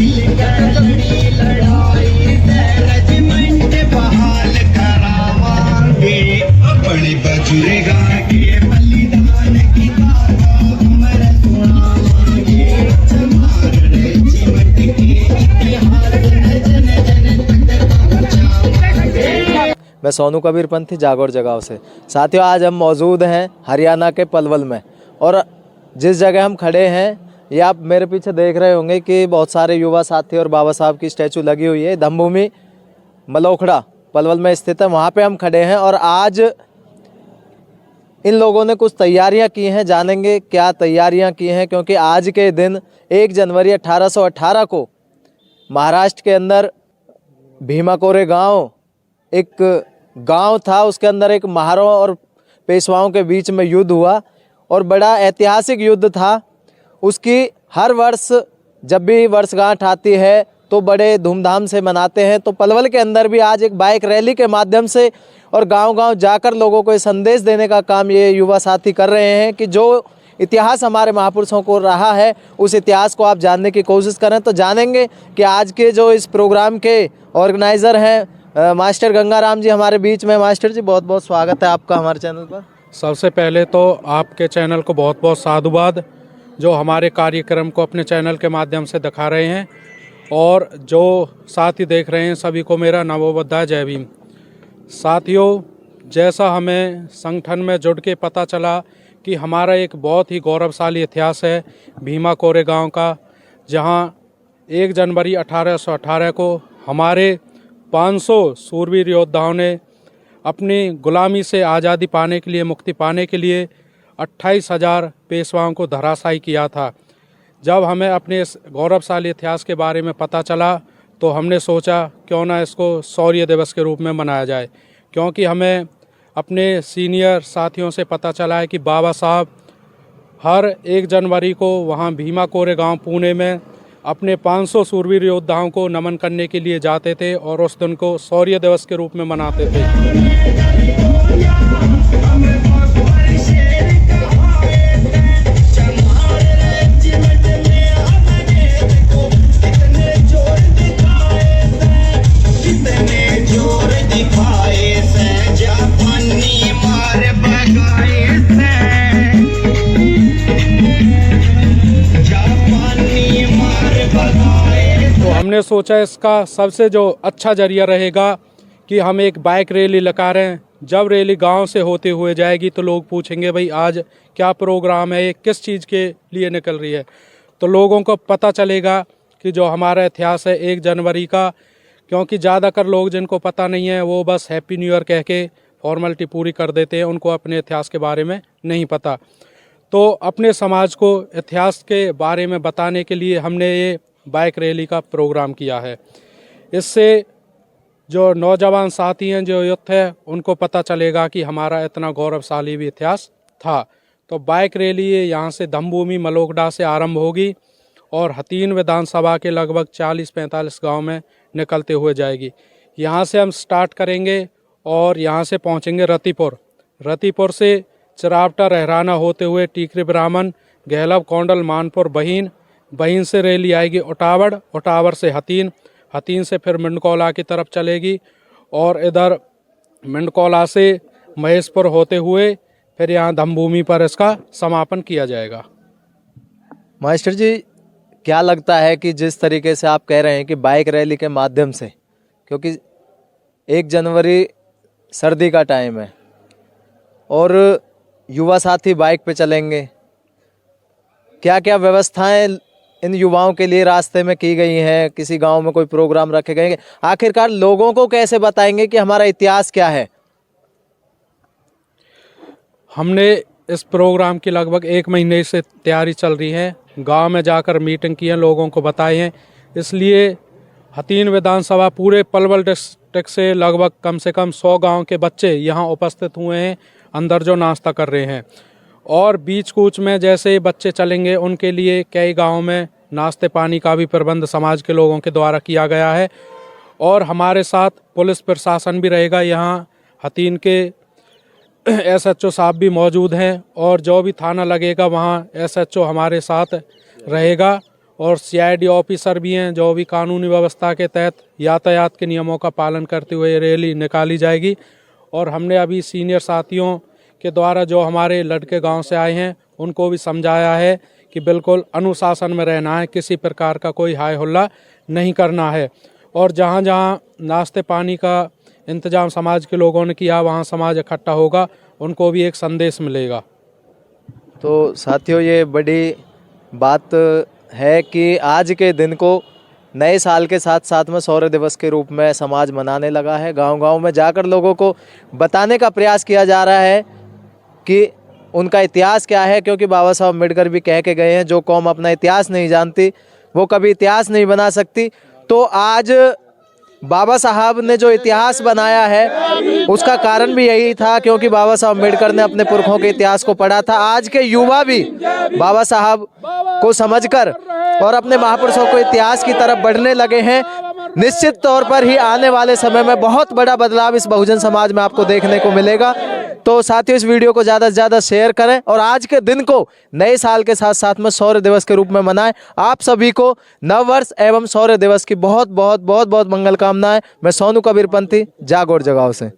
मैं सोनू कबीर पंथी जागौर जगाव से। साथियों, आज हम मौजूद हैं हरियाणा के पलवल में, और जिस जगह हम खड़े हैं ये आप मेरे पीछे देख रहे होंगे कि बहुत सारे युवा साथी और बाबा साहब की स्टैचू लगी हुई है। धमभूमि मलोखड़ा पलवल में स्थित है, वहाँ पे हम खड़े हैं और आज इन लोगों ने कुछ तैयारियां की हैं। जानेंगे क्या तैयारियां की हैं, क्योंकि आज के दिन 1 जनवरी 1818 को महाराष्ट्र के अंदर भीमाकोरे गांव, एक गांव था, उसके अंदर एक महारों और पेशवाओं के बीच में युद्ध हुआ और बड़ा ऐतिहासिक युद्ध था। उसकी हर वर्ष जब भी वर्षगांठ आती है तो बड़े धूमधाम से मनाते हैं। तो पलवल के अंदर भी आज एक बाइक रैली के माध्यम से और गांव-गांव जाकर लोगों को ये संदेश देने का काम ये युवा साथी कर रहे हैं कि जो इतिहास हमारे महापुरुषों को रहा है उस इतिहास को आप जानने की कोशिश करें। तो जानेंगे कि आज के जो इस प्रोग्राम के ऑर्गेनाइज़र हैं मास्टर गंगाराम जी हमारे बीच में। मास्टर जी, बहुत बहुत स्वागत है आपका हमारे चैनल पर। सबसे पहले तो आपके चैनल को बहुत बहुत साधुवाद, जो हमारे कार्यक्रम को अपने चैनल के माध्यम से दिखा रहे हैं, और जो साथी देख रहे हैं सभी को मेरा नमोबुद्धाय जय भीम। साथियों, जैसा हमें संगठन में जुड़ के पता चला कि हमारा एक बहुत ही गौरवशाली इतिहास है भीमा कोरे गांव का, जहां 1 जनवरी 1818 को हमारे 500 सूरवीर योद्धाओं ने अपनी गुलामी से आज़ादी पाने के लिए, मुक्ति पाने के लिए 28,000 पेशवाओं को धराशायी किया था। जब हमें अपने इस गौरवशाली इतिहास के बारे में पता चला तो हमने सोचा क्यों ना इसको शौर्य दिवस के रूप में मनाया जाए, क्योंकि हमें अपने सीनियर साथियों से पता चला है कि बाबा साहब हर 1 जनवरी को वहाँ भीमा कोरे गाँव पुणे में अपने 500 सूरवीर योद्धाओं को नमन करने के लिए जाते थे और उस दिन को शौर्य दिवस के रूप में मनाते थे। तो हमने सोचा इसका सबसे जो अच्छा जरिया रहेगा कि हम एक बाइक रैली लगा रहे हैं। जब रैली गांव से होते हुए जाएगी तो लोग पूछेंगे भाई आज क्या प्रोग्राम है, किस चीज़ के लिए निकल रही है, तो लोगों को पता चलेगा कि जो हमारा इतिहास है 1 जनवरी का। क्योंकि ज़्यादातर लोग जिनको पता नहीं है वो बस हैप्पी न्यू ईयर कह के फॉर्मेलिटी पूरी कर देते हैं, उनको अपने इतिहास के बारे में नहीं पता। तो अपने समाज को इतिहास के बारे में बताने के लिए हमने ये बाइक रैली का प्रोग्राम किया है। इससे जो नौजवान साथी हैं, जो युथ है, उनको पता चलेगा कि हमारा इतना गौरवशाली भी इतिहास था। तो बाइक रैली ये यहाँ से धमभूमि मलोखड़ा से आरंभ होगी और हतीन विधानसभा के लगभग 40-45 गांव में निकलते हुए जाएगी। यहाँ से हम स्टार्ट करेंगे और यहाँ से पहुँचेंगे रतिपुर। रतिपुर से चिरावटा रहराना होते हुए टीकरी ब्राह्मण, गहलब, कोंडल, मानपुर, बहीन, बहीन से रैली आएगी उटावड़, उटावड़ से हतीन, हतीन से फिर मिंडकौला की तरफ चलेगी और इधर मिंडकौला से महेशपुर होते हुए फिर यहाँ धमभूमि पर इसका समापन किया जाएगा। मास्टर जी, क्या लगता है कि जिस तरीके से आप कह रहे हैं कि बाइक रैली के माध्यम से, क्योंकि 1 जनवरी सर्दी का टाइम है और युवा साथी बाइक पे चलेंगे, क्या क्या व्यवस्थाएं इन युवाओं के लिए रास्ते में की गई हैं? किसी गांव में कोई प्रोग्राम रखे गए? आखिरकार लोगों को कैसे बताएंगे कि हमारा इतिहास क्या है? हमने इस प्रोग्राम की लगभग 1 महीने से तैयारी चल रही है। गांव में जाकर मीटिंग की है, लोगों को बताए हैं। इसलिए हतीन विधानसभा पूरे पलवल डिस्ट्रिक्ट से लगभग कम से कम 100 गांव के बच्चे यहाँ उपस्थित हुए हैं, अंदर जो नाश्ता कर रहे हैं। और बीच कूच में जैसे बच्चे चलेंगे उनके लिए कई गाँव में नाश्ते पानी का भी प्रबंध समाज के लोगों के द्वारा किया गया है। और हमारे साथ पुलिस प्रशासन भी रहेगा। यहाँ हतीन के SHO साहब भी मौजूद हैं और जो भी थाना लगेगा वहाँ SHO हमारे साथ रहेगा और CID ऑफिसर भी हैं जो भी कानूनी व्यवस्था के तहत यातायात के नियमों का पालन करते हुए रैली निकाली जाएगी। और हमने अभी सीनियर साथियों के द्वारा जो हमारे लड़के गांव से आए हैं उनको भी समझाया है कि बिल्कुल अनुशासन में रहना है, किसी प्रकार का कोई हाय हुल्ला नहीं करना है। और जहां जहां नाश्ते पानी का इंतजाम समाज के लोगों ने किया वहां समाज इकट्ठा होगा, उनको भी एक संदेश मिलेगा। तो साथियों, ये बड़ी बात है कि आज के दिन को नए साल के साथ साथ में शौर्य दिवस के रूप में समाज मनाने लगा है। गांव-गांव में जाकर लोगों को बताने का प्रयास किया जा रहा है कि उनका इतिहास क्या है, क्योंकि बाबा साहब अम्बेडकर भी कह के गए हैं, जो कौम अपना इतिहास नहीं जानती वो कभी इतिहास नहीं बना सकती। तो आज बाबा साहब ने जो इतिहास बनाया है उसका कारण भी यही था, क्योंकि बाबा साहब अम्बेडकर ने अपने पुरखों के इतिहास को पढ़ा था। आज के युवा भी बाबा साहब को समझकर और अपने महापुरुषों को इतिहास की तरफ बढ़ने लगे हैं। निश्चित तौर पर ही आने वाले समय में बहुत बड़ा बदलाव इस बहुजन समाज में आपको देखने को मिलेगा। तो साथियों, इस वीडियो को ज़्यादा से ज़्यादा शेयर करें और आज के दिन को नए साल के साथ साथ में शौर्य दिवस के रूप में मनाएं। आप सभी को नव वर्ष एवं शौर्य दिवस की बहुत बहुत बहुत बहुत मंगल कामनाएं। मैं सोनू कबीर पंथी, जागोर जगाओ से।